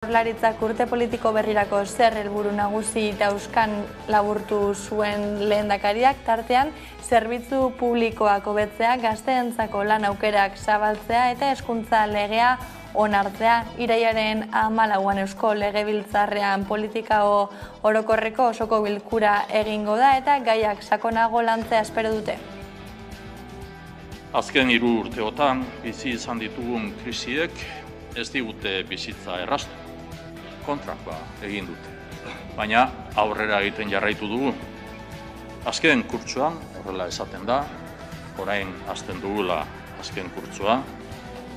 Jaurlaritzak urte politiko berrirako zer helburu nagusi dauzkan laburtu zuen lehendakariak, tartean zerbitzu publikoak hobetzea, gazteentzako lan aukerak zabaltzea eta hezkuntza legea onartzea. Irailaren 14an Eusko Legebiltzarrean politika orokorreko osoko bilkura egingo da eta gaiak sakonago lantzea espero dute. Azken 3 urteotan bizi izan ditugun krisiek ez digute bizitza erraztu. Kontrakoa egin dute. Baina aurrera egiten jarraitu dugu. Azken kurtsoan, horrela esaten da, orain hasten dugula azken kurtsoa,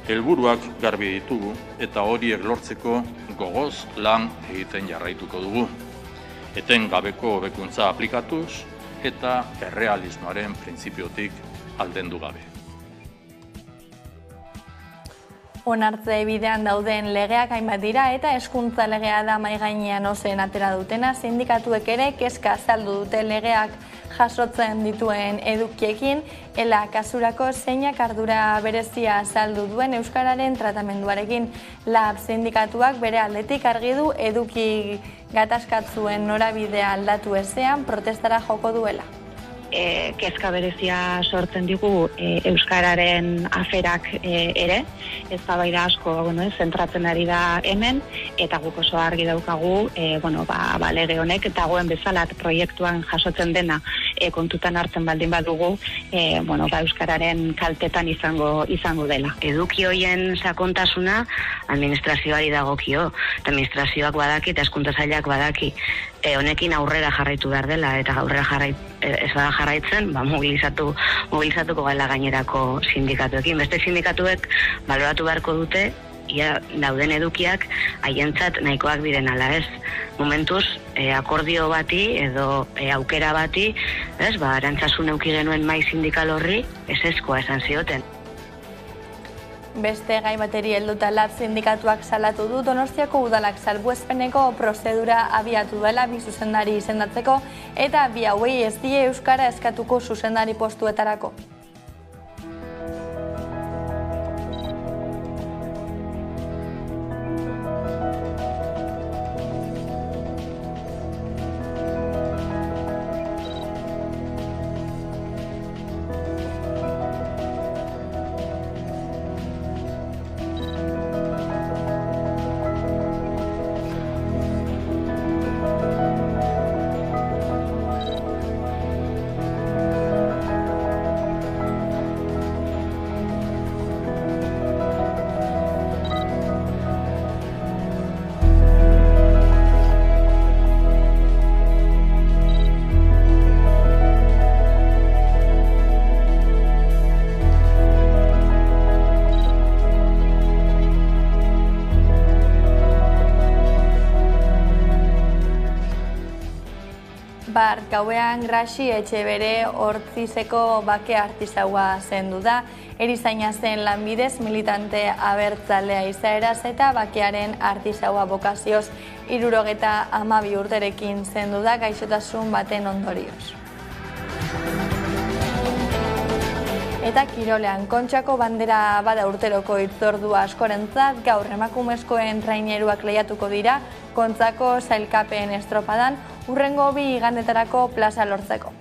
helburuak garbi ditugu eta horiek lortzeko gogoz lan egiten jarraituko dugu. Eten gabeko hobekuntza aplikatuz eta errealismoaren printzipiotik aldendu gabe. Onartze bidean dauden legeak hainbat dira eta hezkuntza legea da mahai gainean ozen atera dutena. Sindikatuek ere kezka azaldu dute legeak jasotzen dituen edukiekin, ela kasurako zeinak ardura berezia azaldu duen euskararen tratamenduarekin. Lab sindikatuak bere aldetik argi du eduki gatazkatzuen norabidea aldatu ezean protestara joko duela. Kezka berezia sortzen digu euskararen aferak ere, eztabaida asko zentratzen ari da hemen, eta guk oso argi daukagu lege honek dagoen bezala proiektuan jasotzen dena kontutan hartzen baldin badugu euskararen kaltetan izango dela. Eduki hoien sakontasuna administrazioari dagokio, eta administrazioak badaki eta hezkuntza sailak badaki. Honekin aurrera jarraitu behar dela, eta aurrera ez bada jarraitzen, mobilizatuko gala gainerako sindikatuekin. Beste sindikatuek baloratu beharko dute, ia dauden edukiak haientzat nahikoak diren ala ez. Momentuz, akordio bati edo aukera bati, arantzasun eduki genuen mai sindikal horri, ezezkoa esan zioten. Beste gai bateri helduta Lab sindikatuak salatu du Donostiako udalak salbuespeneko prozedura abiatu dela 2 zuzendari izendatzeko eta 2 hauei ez die euskara eskatuko zuzendari postuetarako. Bart gauean Graxi Etxebere Ortzizeko bake artisaua zendu da. Erizaina zen lanbidez, militante abertzalea izaeraz eta bakearen artisaua bokazioz 72 urterekin zendu da gaixotasun baten ondorioz. Eta kirolean, Kontxako bandera bada urteroko hitzordua askorentzat, gaur emakumezkoen traineruak lehiatuko dira Kontzako sailkapen estropadan, hurrengo 2 igandetarako plaza lortzeko.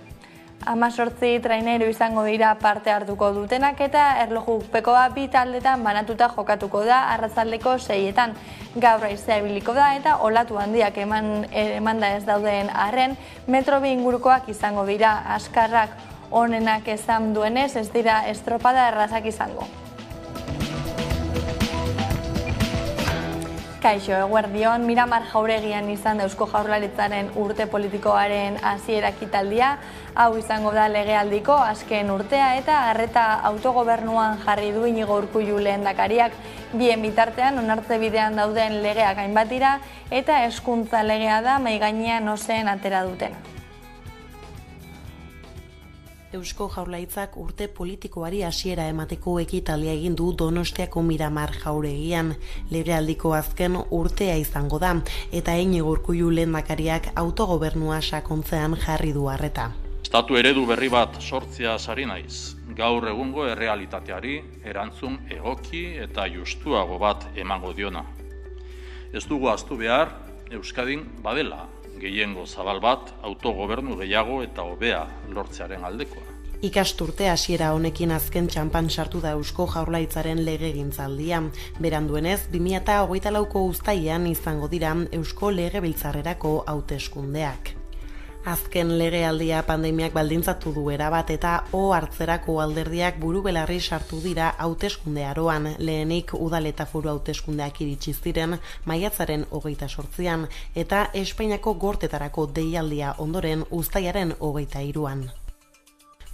18 traineru izango dira parte hartuko dutenak eta erlojupekoa 2 taldetan banatuta jokatuko da arratsaldeko 6etan. Gaur haizea ibiliko da eta olatu handiak emanda ez dauden arren, metro 2 ingurukoak izango dira askarrak. Honenak esan duenez ez dira estropada errazak izango. Kaixo, eguerdion, Miramar Jauregian izan da Eusko Jaurlaritzaren urte politikoaren hasiera ekitaldia, hau izango da legealdiko azken urtea eta arreta autogobernuan jarri du Inigo Urkullu lehendakariak. Bien bitartean onartze bidean dauden legeak hainbat dira eta hezkuntza legea da mahai gainean ozen atera dutena. Eusko Jaurlaritzak urte politikoari hasiera emateko ekitaldia egin du Donostiako Miramar Jauregian. Legealdiko azken urtea izango da eta Inigo Urkullu lehendakariak autogobernua sakontzean jarri du arreta. Estatu eredu berri bat sortzea ari naiz. Gaur egungo errealitateari erantzun egoki eta justuago bat emango diona. Ez dugu ahaztu behar, Euskadin badela gehiengo zabal bat autogobernu gehiago eta hobea lortzearen aldekoa. Ikasturte hasiera honekin azken txanpan sartu da Eusko Jaurlaritzaren legegintzaldia. Beranduenez, 2024ko uztailean izango dira Eusko Legebiltzarrerako hauteskundeak. Azken legealdia pandemiak baldintzatu du erabat eta hartzerako alderdiak buru-belarri sartu dira hauteskunde aroan. Lehenik udal eta foru hauteskundeak iritsi ziren maiatzaren 28an eta Espainiako gortetarako deialdia ondoren uztailaren 23an.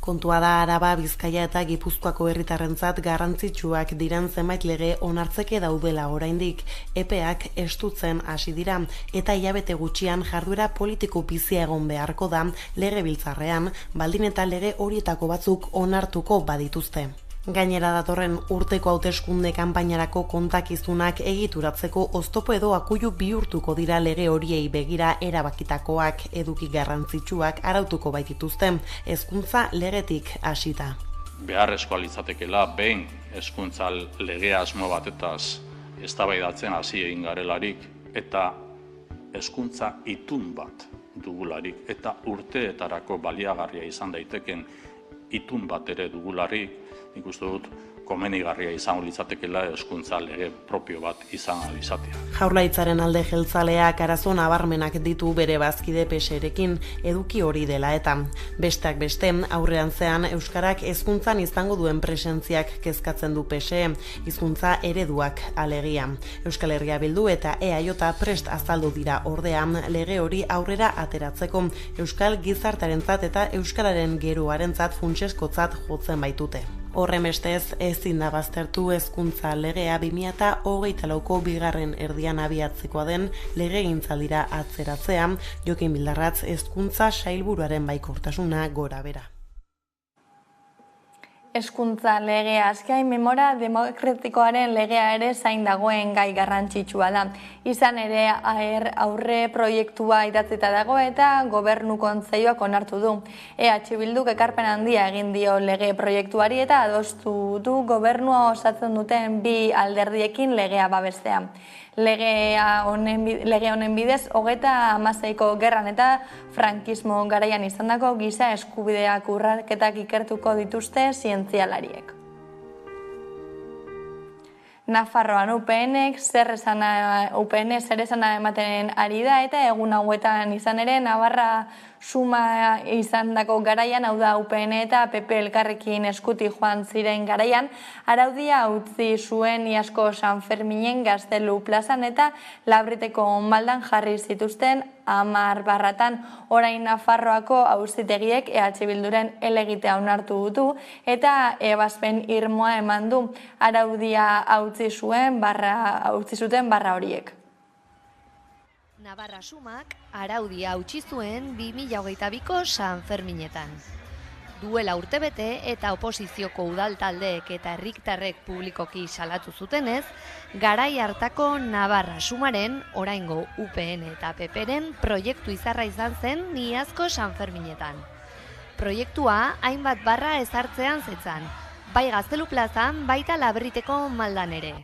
Kontua da Araba, Bizkaia eta Gipuzkoako herritarrentzat garrantzitsuak diren zenbait lege onartzeke daudela oraindik. Epeak estutzen hasi dira eta hilabete gutxian jarduera politiko bizia egon beharko da legebiltzarrean, baldin eta lege horietako batzuk onartuko badituzte. Gainera datorren urteko hauteskunde kanpainarako kontakizunak egituratzeko oztopo edo akuilu bihurtuko dira lege horiei begira erabakitakoak, eduki garrantzitsuak arautuko baitituzte, hezkuntza legetik hasita. Beharrezkoa litzatekeela behin hezkuntza lege asmo batetaz eztabaidatzen hasi egin garelarik eta hezkuntza itun bat dugularik eta urteetarako baliagarria izan daiteken itun bat ere dugularik, nik uste dut komenigarria izango litzatekeela hezkuntza lege propio bat izan izatea. Jaurlaritzaren alde jeltzaleak arazo nabarmenak ditu bere bazkide PSerekin, eduki hori dela eta besteak beste aurrerantzean euskarak hezkuntzan izango duen presentziak kezkatzen du PSE, hizkuntza ereduak alegia. Euskal Herria Bildu eta EAJ prest azaldu dira ordean lege hori aurrera ateratzeko euskal gizartearentzat eta euskararen geroarentzat funtsezkotzat jotzen baitute. Horrenbestez, ezin da baztertu hezkuntza legea 2024ko bigarren erdian abiatzekoa den legegintzaldira atzeratzea, Jokin Bildarratz hezkuntza sailburuaren baikortasuna gora bera. Hezkuntza legea azkain memora demokratikoaren legea ere zain dagoen gai garrantzitsua da. Izan ere aurre proiektua idatzita dago eta gobernu kontseiluak onartu du. EH Bilduk ekarpen handia egin dio lege proiektuari eta adostu du gobernua osatzen duten bi alderdiekin legea babestea. Lege honen bidez, 36ko gerran eta frankismo garaian izandako giza eskubideak urraketak ikertuko dituzte zientzialariek. Nafarroan UPN zer esana ematen ari da eta egun hauetan izan ere Navarra suma izandako garaian, hau da UPN eta PP elkarrekin eskuti joan ziren garaian, araudia utzi zuen Iazko San Ferminen Gaztelu plazan eta Labriteko maldan jarri zituzten 10 barratan. Orain Nafarroako auzitegiek EH Bilduren helegitea onartu du eta ebazpen irmoa eman du. Araudia utzi zuten barra horiek. Navarra sumak araudia hautsi zuen 2022ko San Ferminetan. Duela urtebete eta oposizioko udal taldeek eta herritarrek publikoki salatu zutenez, garai hartako Navarra sumaren, oraingo UPN eta PPren proiektu izarra izan zen Iazko San Ferminetan. Proiektua hainbat barra ezartzean zetzan, bai Gaztelu plazan, baita Labriteko maldan ere.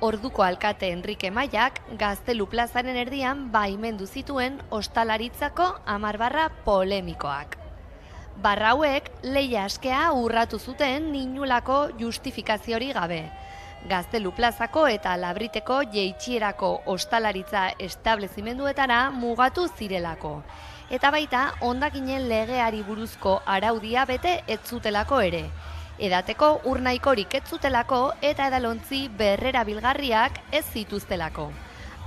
Orduko alkate Enrique Maiak Gaztelu plazaren erdian baimendu zituen ostalaritzako 10 barra polemikoak. Barra hauek lehia askea urratu zuten inolako justifikaziorik gabe. Gaztelu plazako eta Labriteko jeitxierako ostalaritza establezimenduetara mugatu zirelako. Eta baita hondakinen legeari buruzko araudia bete ez zutelako ere. Edateko urnaikorik ez zutelako eta edalontzi berrerabilgarriak ez zituztelako.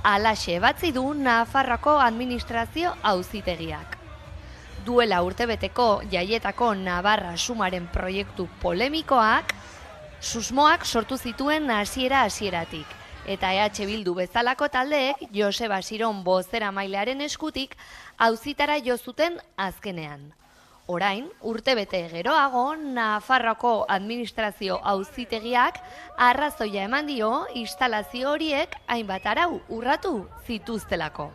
Halaxe batzi du Nafarroako administrazio auzitegiak. Duela urtebeteko jaietako Navarra sumaren proiektu polemikoak, susmoak sortu zituen hasieratik. Eta EH Bildu bezalako taldeek Joseba Siron bozeramailearen eskutik auzitara jo zuten azkenean. Orain, urtebete geroago, Nafarroako administrazio auzitegiak arrazoia eman dio instalazio horiek hainbat arau urratu zituztelako.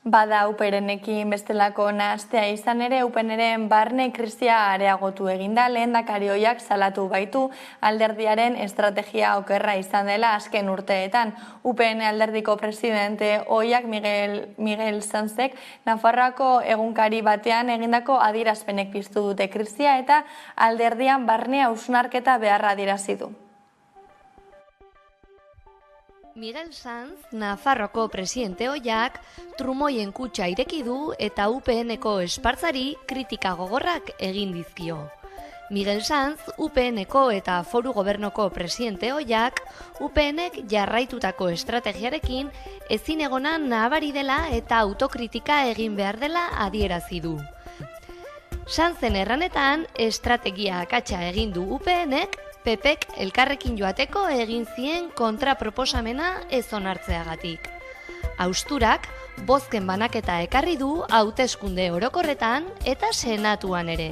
Bada UPNekin bestelako nahastea izan ere, UPNren barne krisia areagotu eginda, lehendakari ohiak salatu baitu alderdiaren estrategia okerra izan dela azken urteetan. UPN alderdiko presidente ohiak Miguel Sanzek Nafarroako egunkari batean egindako adierazpenek piztu dute krisia eta alderdian barne hausnarketa beharra adierazi du. Miguel Sanz, Nafarroako presidente ohiak, trumoien kutxa ireki du eta UPNeko espartzari kritika gogorrak egin dizkio. Miguel Sanz, UPNeko eta Foru Gobernoko presidente ohiak, UPNek jarraitutako estrategiarekin ezin egona nabari dela eta autokritika egin behar dela adierazi du. Sanzen erranetan, estrategia akatsa egin du UPNek, PPek elkarrekin joateko egin zien kontraproposamena ez onartzeagatik. Hausturak, bozken banaketa ekarri du hauteskunde orokorretan eta senatuan ere.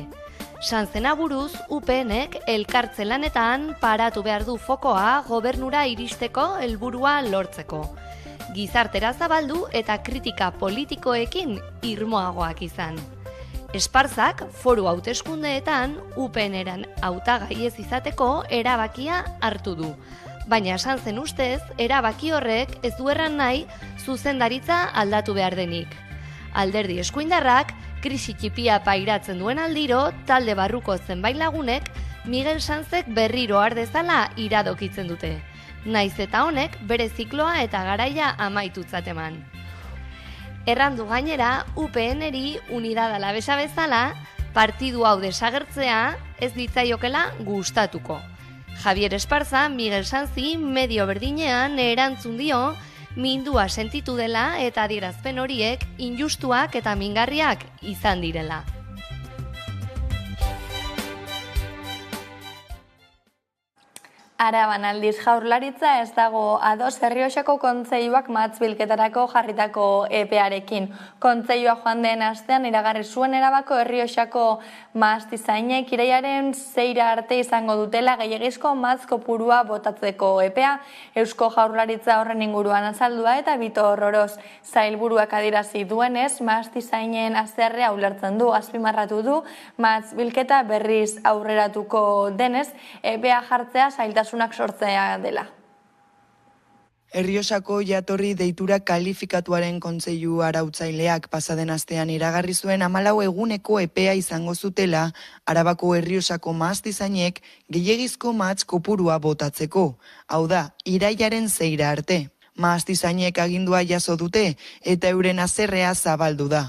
Sanzena buruz, UPNek elkartze lanetan paratu behar du fokoa gobernura iristeko helburua lortzeko. Gizartera zabaldu eta kritika politikoekin irmoagoak izan. Esparzak foru hauteskundeetan UPNeran hautagai ez izateko erabakia hartu du. Baina Sanzen ustez, erabaki horrek ez du erran nahi zuzendaritza aldatu behar denik. Alderdi eskuindarrak, krisi txipia pairatzen duen aldiro, talde barruko zenbait lagunek, Miguel Sanzek berriro har dezala iradokitzen dute. Naiz eta honek bere zikloa eta garaia amaitutzat eman. Errandu gainera, UPNeri Unidad Alavesa bezala, partidu hau desagertzea ez ditzaiokela gustatuko. Javier Esparza, Miguel Sanzi, medio berdinean erantzun dio, mindua sentitu dela eta adierazpen horiek injustuak eta mingarriak izan direla. Araban aldiz Jaurlaritza ez dago ados Errioxako kontseiluak mahatsbilketarako jarritako epearekin. Kontseilua joan den astean iragarri zuen erabako Errioxako mahastizainek irailaren 6 arte izango dutela gehiegizko mahatz kopurua botatzeko epea. Eusko Jaurlaritza horren inguruan azaldua eta Bitor Oroz sailburuak adierazi duenez, mahastizainen haserrea ulertzen du, azpimarratu du, mahatsbilketa berriz aurreratuko denez, epea jartzea zailtasunak sortzea dela. Errioxako jatorri deitura kalifikatuaren kontseilu arautzaileak pasaden astean iragarri zuen 14 eguneko epea izango zutela Arabako Errioxako mahastizainek gehiegizko mahatz kopurua botatzeko, hau da, irailaren 6 arte. Mahastizainek agindua jaso dute eta euren haserrea zabaldu da.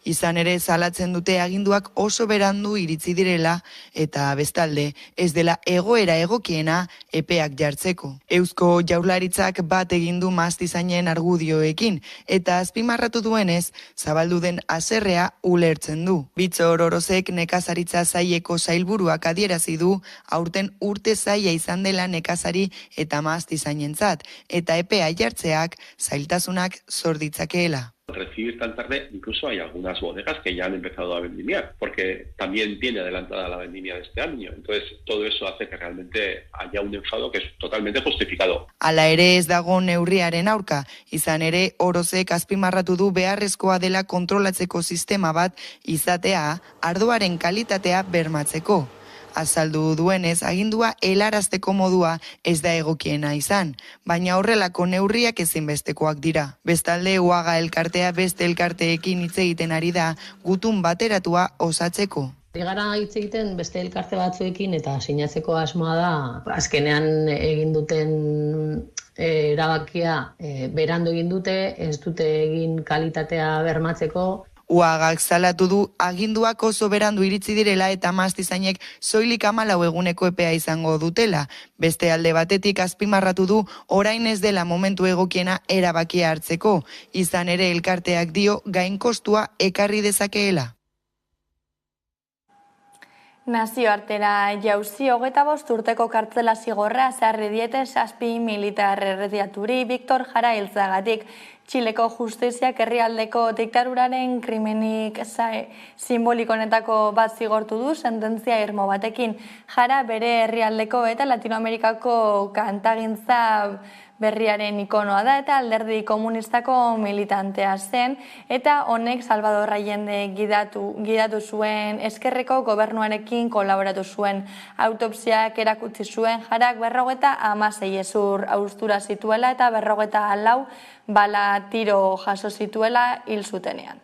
Izan ere salatzen dute aginduak oso berandu iritsi direla eta bestalde ez dela egoera egokiena epeak jartzeko. Eusko Jaurlaritzak bat egin du mahastizaienen argudioekin eta azpimarratu duenez zabaldu den haserrea ulertzen du. Bitor Orozek nekazaritza saileko sailburuak adierazi du aurten urte zaila izan dela nekazari eta mahastizainentzat eta epea jartzeak zailtasunak sor ditzakeela. Recibir tan tarde, incluso hay algunas bodegas que ya han empezado a vendimiar, porque también tiene adelantada la vendimia de este año. Entonces, todo eso hace que realmente haya un enfado que es totalmente justificado. Hala ere ez dago neurriaren aurka, izan ere Orozek azpimarratu du beharrezkoa dela kontrolatzeko sistema bat izatea, ardoaren kalitatea bermatzeko. Azaldu duenez, agindua helarazteko modua ez da egokiena izan, baina horrelako neurriak ezinbestekoak dira. Bestalde, Uaga elkartea beste elkarteekin hitz egiten ari da, gutun bateratua osatzeko. Gara hitz egiten beste elkarte batzuekin eta sinatzeko asmoa da, azkenean egin duten erabakia berandu egin dute, ez dute egin kalitatea bermatzeko. Uagak salatu du aginduak oso berandu iritsi direla eta mahastizainek soilik 14 eguneko epea izango dutela. Beste alde batetik azpimarratu du orain ez dela momentu egokiena erabakia hartzeko. Izan ere elkarteak dio gainkostua ekarri dezakeela. Nazioartera jauzi 25 urteko kartzela zigorra ezarri diete 7 militar erretiraturi Victor Jara hiltzeagatik. Txileko justiziak herrialdeko diktaduraren krimenik simbolikoenetako bat zigortu du sententzia irmo batekin. Jara bere herrialdeko eta Latinoamerikako kantagintza berriaren ikonoa da eta alderdi komunistako militantea zen, eta honek Salvador Allende gidatu zuen eskerreko gobernuarekin kolaboratu zuen. Autopsiak erakutsi zuen jarak 56 hezur haustura zituela eta 54 bala tiro jaso zituela hil zutenean.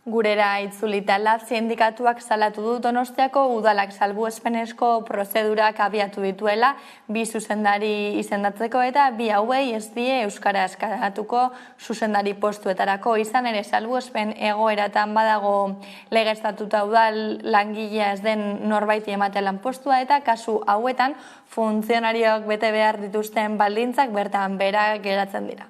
Gurera itzulita LAB sindikatuak salatu du Donostiako udalak salbuespenezko prozedurak abiatu dituela 2 zuzendari izendatzeko eta 2 hauei ez die euskara eskaratuko zuzendari postuetarako. Izan ere salbuespen egoeratan badago legeztatuta udal langilea ez den norbaiti ematen lanpostua eta kasu hauetan funtzionarioak bete behar dituzten baldintzak bertan behera geratzen dira.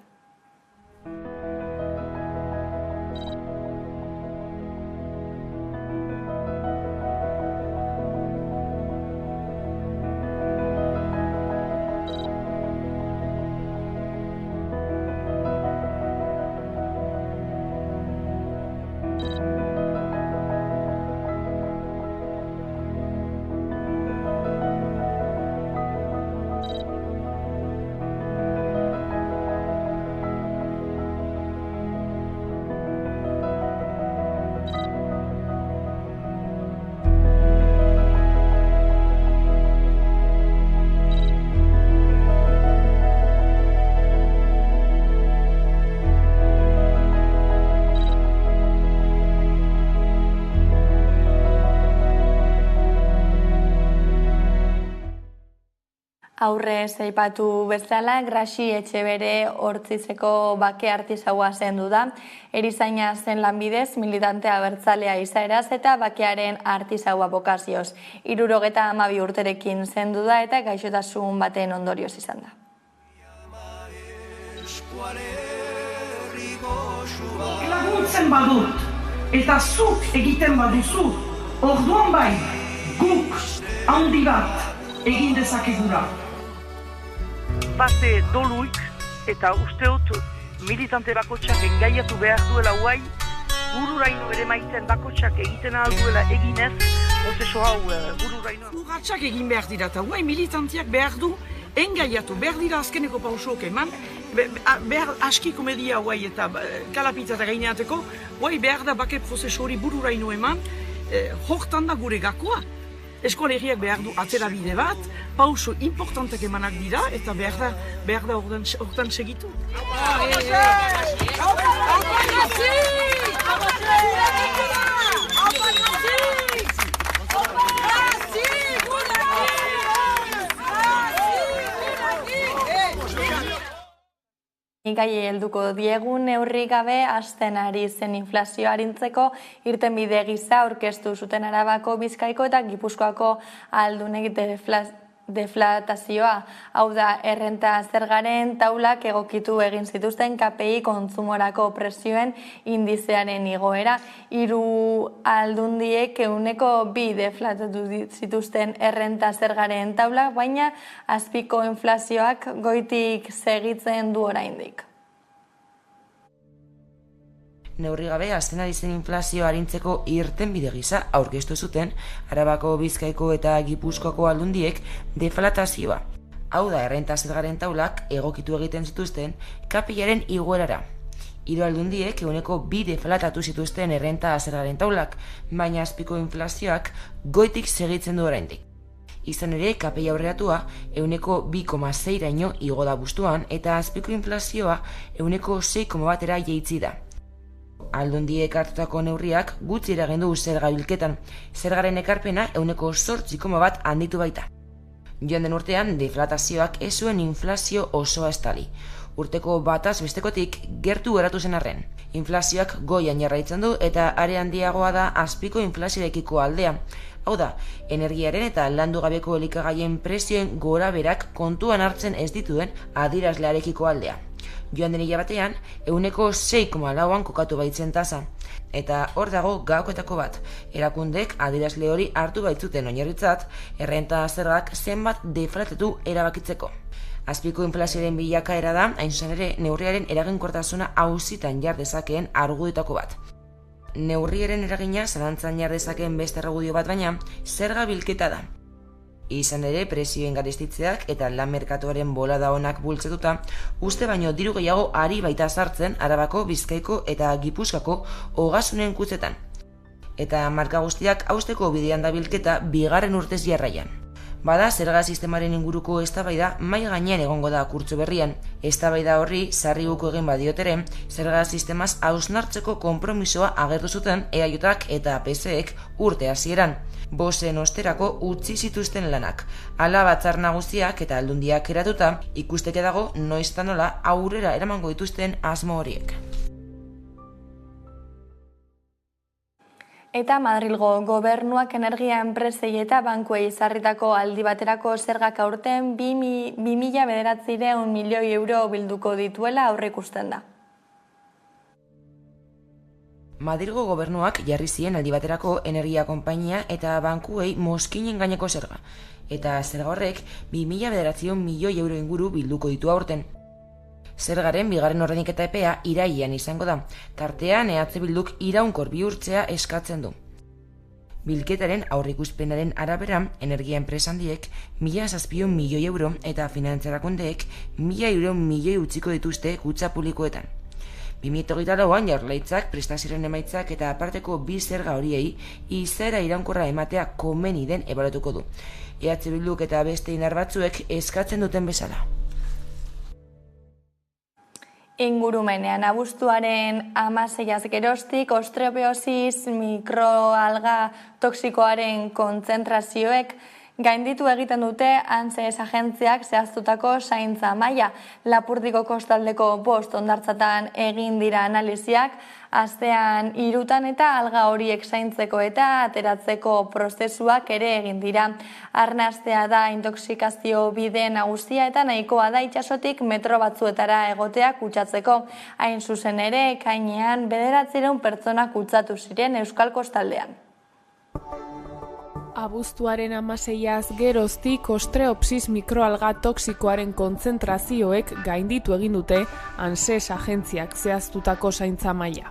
Aurrez aipatu bezala, Graxi Etxebere Hortzizeko bake artisaua zendu da. Erizaina zen lanbidez, militante abertzalea izaeraz eta bakearen artisaua bokazioz. 72 urterekin zendu da eta gaixotasun baten ondorioz izan da. Laguntzen badut, eta zuk egiten baduzu, orduan bai, guk handi bat egin dezakegura. Bate doluik eta usteot militante bakotxak engaiatu behar duela guai, bururaino ere maiten bakotxak egiten alduela eginez, prozeso hau bururaino. Urratxak egin behar dira eta guai militantiak behar du engaiatu, behar dira azkeneko pausok eman, behar askiko media guai eta kalapita eta gaineateko, guai behar da bake prozeso hori bururaino eman, hortan da gure gakoa. Eskolegiak behar du atzera bide bat, pauso importantek emanak dira eta behar da hortan segitu. Gai helduko diegu neurri gabe hasten ari zen inflazioa arintzeko irtenbide gisa aurkeztu zuten Arabako, Bizkaiko eta Gipuzkoako aldunek deflatazioa. Hau da, errenta zergaren taulak egokitu egin zituzten KPI kontsumorako presioen indizearen igoera. 3 aldundiek 2% deflatatu zituzten errenta zergaren taulak, baina azpiko inflazioak goitik segitzen du oraindik. Neurri gabe hasten ari zen inflazioa arintzeko irtenbide gisa aurkeztu zuten Arabako, Bizkaiko eta Gipuzkoako aldundiek deflatazioa. Hau da, errenta zergaren taulak egokitu egiten zituzten KPIaren igoerara. Hiru aldundiek ehuneko 2 deflatatu zituzten errenta zergaren taulak, baina azpiko inflazioak goitik segitzen du oraindik. Izan ere, KPI aurreratua ehuneko 2,6raino igo da bustuan eta azpiko inflazioa ehuneko 6,1era jaitsi da. Aldundiek hartutako neurriak gutxi eragin du zerga bilketan, zergaren ekarpena ehuneko 8,1 handitu baita. Joan den urtean, deflatazioak ez zuen inflazio osoa estali. Urteko bataz bestekotik gertu geratu zen arren. Inflazioak goian jarraitzen du eta are handiagoa da azpiko inflazioarekiko aldea. Hau da, energiaren eta landu gabeko elikagaien prezioen gora berak kontuan hartzen ez dituen adierazlearekiko aldea. Joan den hilabatean, ehuneko 6,4an kokatu baitzen tasa. Eta hor dago gakoetako bat, erakundek adierazle hori hartu baitzuten oinarritzat, errenta zergak zenbat deflatatu erabakitzeko. Azpiko inflazioaren bilakaera da, hain zuzen ere, neurriaren eraginkortasuna auzitan jar dezakeen argudiotako bat. Neurriaren eragina zalantzan jar dezakeen beste argudio bat baina, zerga bilketa da. Izan ere, prezioen garestitzeak eta lan merkatuaren bolada onak bultzatuta, uste baino diru gehiago ari baita sartzen Arabako, Bizkaiko eta Gipuzkoako ogasunen kutxetan. Eta marka guztiak hausteko bidean da bilketa bigarren urtez jarraian. Bada, zerga sistemaren inguruko eztabaida mai gainean egongo da kurtso berrian. Eztabaida horri sarri uko egin badiotere, zerga sistemaz hausnartzeko konpromisoa agertu zuten EAJak eta PSek urte hasieran. Bosen osterako utzi zituzten lanak. Hala batzar nagusiak eta aldundiak eratuta, ikusteke dago noizta nola aurrera eramango dituzten asmo horiek. Eta Madrilgo gobernuak energia enpresei eta bankuei ezarritako aldi baterako zergak aurten 2.900 milioi euro bilduko dituela aurreikusten da. Madrilgo gobernuak jarri zien aldi baterako energia konpainia eta bankuei mozkinen gaineko zerga. Eta zerga horrek 2.900 milioi euro inguru bilduko ditu aurten. Zergaren bigarren ordainketa epea irailean izango da, tartean EH Bilduk iraunkor bihurtzea eskatzen du. Bilketaren aurreikuspenaren arabera, energia enpresa handiek 1.700 milioi euro eta finantzarakundeek 1.000 milioi utziko dituzte kutxa publikoetan. 2024an Jaurlaritzak prestazioen emaitzak eta aparteko bi zerga horiei izaera iraunkorra ematea komeni den ebaluatuko du. EH Bilduk eta beste indar batzuek eskatzen duten bezala. Ingurumenean, abuztuaren 16 geroztik, osteoporosis mikroalga toxikoaren kontzentrazioek gainditu egiten dute ANSES agentziak zehaztutako zaintza maila. Lapurdiko kostaldeko 5 hondartzatan egin dira analiziak, astean 3 eta alga horiek zaintzeko eta ateratzeko prozesuak ere egin dira. Arnastea da intoxikazio bide nagusia eta nahikoa da itsasotik metro batzuetara egotea kutsatzeko. Hain zuzen ere, ekainean 900 pertsona kutsatu ziren Euskal Kostaldean. Abuztuaren 16az geroztik ostreopsis mikroalga toxikoaren kontzentrazioek gainditu egin dute ANSES agentziak zehaztutako zaintza maila.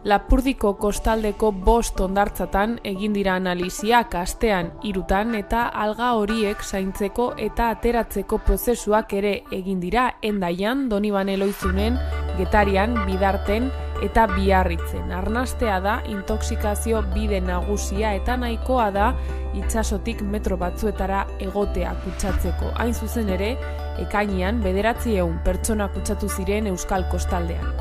Lapurdiko kostaldeko 5 hondartzatan egin dira analiziak astean 3 eta alga horiek zaintzeko eta ateratzeko prozesuak ere egin dira Hendaian, Donibane Loizunen, Getarian, Bidarten eta Biarritzen. Arnastea da intoxikazio bide nagusia eta nahikoa da itsasotik metro batzuetara egotea kutsatzeko. Hain zuzen ere, ekainean 900 pertsona kutsatu ziren Euskal Kostaldean.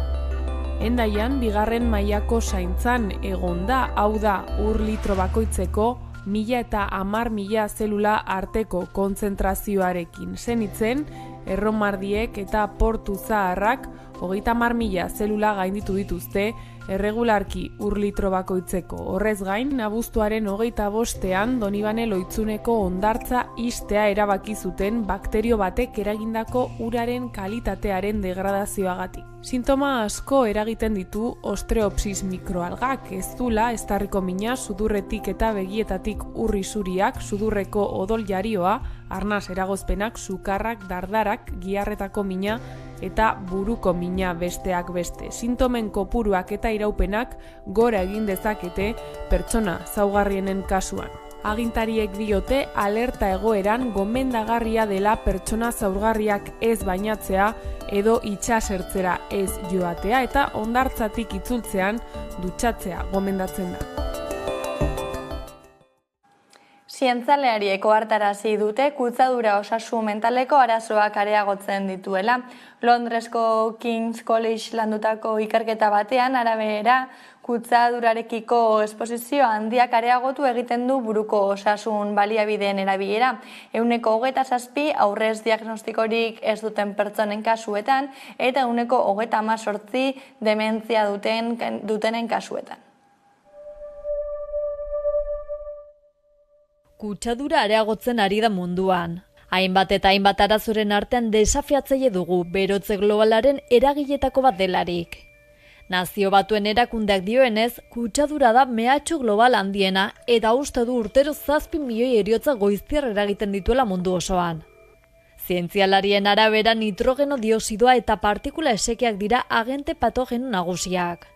Hendaian, bigarren mailako zaintzan egon da, hau da, litro bakoitzeko 1000 eta 10.000 zelula arteko kontzentrazioarekin. Zenitzen, Erromardiek eta Portu Zaharrak 30.000 zelula gainditu dituzte erregularki litro bakoitzeko. Horrez gain, abuztuaren 25ean Donibane Loitzuneko hondartza ixtea erabaki zuten bakterio batek eragindako uraren kalitatearen degradazioagatik. Sintoma asko eragiten ditu ostreopsis mikroalgak, ez dula, estarriko mina, sudurretik eta begietatik urri zuriak, sudurreko odol jarioa, arnas eragozpenak, sukarrak, dardarak, giharretako mina eta buruko mina besteak beste. Sintomen kopuruak eta iraupenak gora egin dezakete pertsona zaugarrienen kasuan. Agintariek diote alerta egoeran gomendagarria dela pertsona zaurgarriak ez bainatzea edo itsasertzera ez joatea eta hondartzatik itzultzean dutxatzea gomendatzen da. Zientzalariek ohartarazi dute kutsadura osasun mentaleko arazoak areagotzen dituela. Londresko King's College landutako ikerketa batean arabera kutsadurarekiko esposizio handiak areagotu egiten du buruko osasun baliabideen erabilera. 27% aurrez diagnostikorik ez duten pertsonen kasuetan eta 38% dementzia dutenen kasuetan. Kutsadura areagotzen ari da munduan. Hainbat eta hainbat arazoren artean desafiatzaile dugu berotze globalaren eragiletako bat delarik. Nazio Batuen erakundeak dioenez, kutsadura da mehatxu global handiena eta uste du urtero 7 milioi heriotza goiztiar eragiten dituela mundu osoan. Zientzialarien arabera nitrogeno dioxidoa eta partikula esekiak dira agente patogeno nagusiak.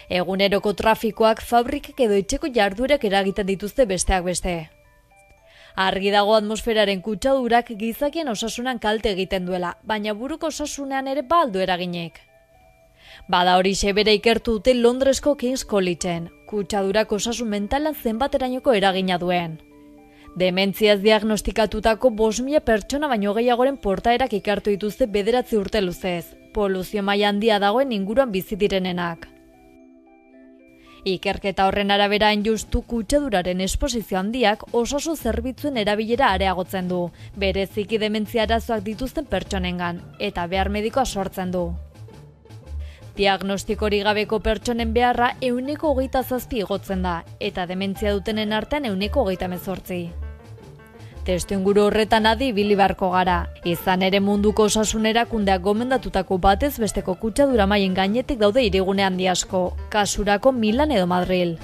Eguneroko trafikoak, fabrikak edo etxeko jarduerak eragiten dituzte besteak beste. Argi dago atmosferaren kutsadurak gizakien osasunan kalte egiten duela, baina buruko osasunean ere baldu eraginek. Bada horixe bere ikertu dute Londresko King's Collegeen, kutsadurak osasun mentalan zenbaterainoko eragina duen. Dementziaz diagnostikatutako 5.000 pertsona baino gehiagoren portaerak ikertu dituzte 9 urte luzez, poluzio maila handia dagoen inguruan bizi direnenak. Ikerketa horren arabera justu kutsaduraren esposizio handiak osasun zerbitzuen erabilera areagotzen du, bereziki dementzia arazoak dituzten pertsonengan, eta behar medikoa sortzen du. Diagnostikorik gabeko pertsonen beharra 27% igotzen da, eta dementzia dutenen artean 28%. Testuinguru horretan adi ibili beharko gara. Izan ere munduko osasun erakundeak gomendatutako batez besteko kutsadura mailen gainetik daude hirigune handi asko, kasurako Milan edo Madril.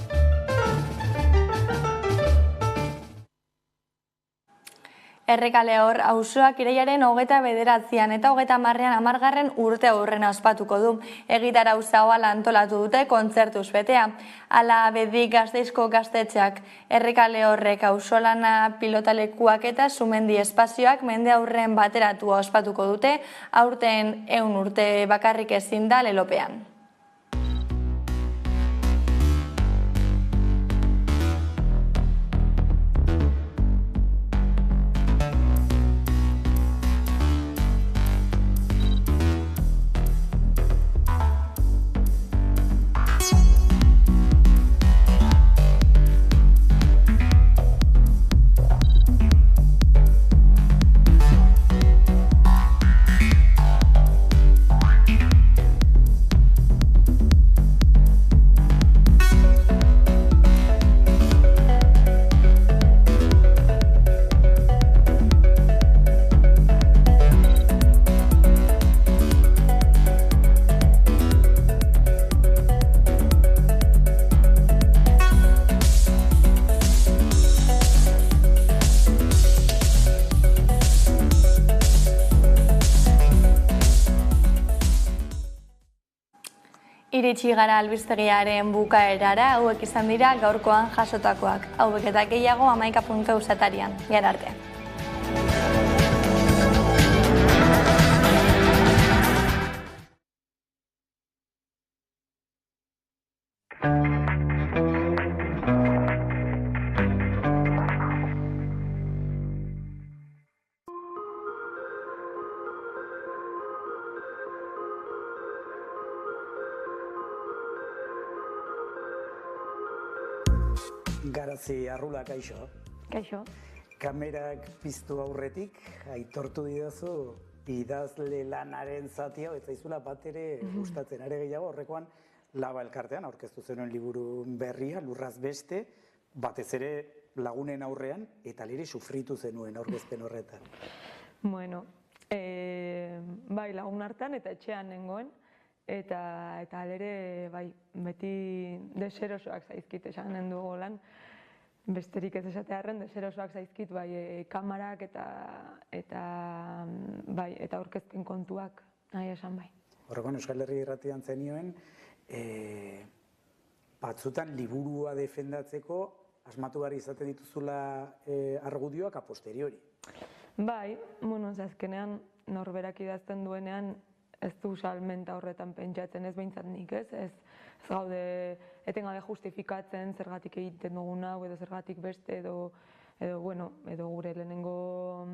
Errekaleor auzoak irailaren 29an eta 30an 10. urte aurrena ospatuko du. Egitarau zabala antolatu dute kontzertuz betea. Hala Bedik Gasteizko gaztetxeak Errekaleorrek auzolana pilotalekuak eta sumendi espazioak mende aurren bateratua ospatuko dute, aurten 100 urte bakarrik ezin da lelopean. Iritsi gara albistegiaren bukaerara, hauek izan dira gaurkoan jasotakoak. Hauek eta gehiago 11.eus atarian. Bihar arte. Garazi Arrula, kaixo. Kaixo. Kamerak piztu aurretik, aitortu didazu idazle lanaren zatia, ez zaizula bat ere gustatzen. Are gehiago horrekoan Laba elkartean aurkeztu zenuen liburu berria, Lurraz beste, batez ere lagunen aurrean, eta lire sufritu zenuen aurkezpen horretan. Bueno, bai lagun hartan eta etxean nengoen, eta alere bai, beti deserosoak zaizkit esanen dugu lan, besterik ez esatearren deserosoak zaizkit bai kamarak eta aurkezpen kontuak nahi esan bai. Horrekoan Euskal Herri Irratian zenioen, batzutan liburua defendatzeko asmatu behar izaten dituzula argudioak a posteriori. Bai, azkenean norberak idazten duenean ez du salmenta horretan pentsatzen, ez behintzat nik, ez gaude etengabe justifikatzen zergatik egiten dugun hau edo zergatik beste edo gure lehenengo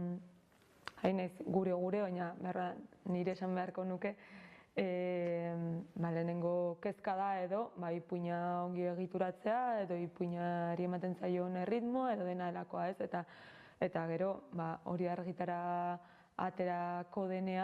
gure, baina nire esan beharko nuke lehenengo kezka da edo ipuina ongi egituratzea edo ipuinari ematen zaion erritmoa edo dena delakoa, ez? Eta gero hori argitara aterako denean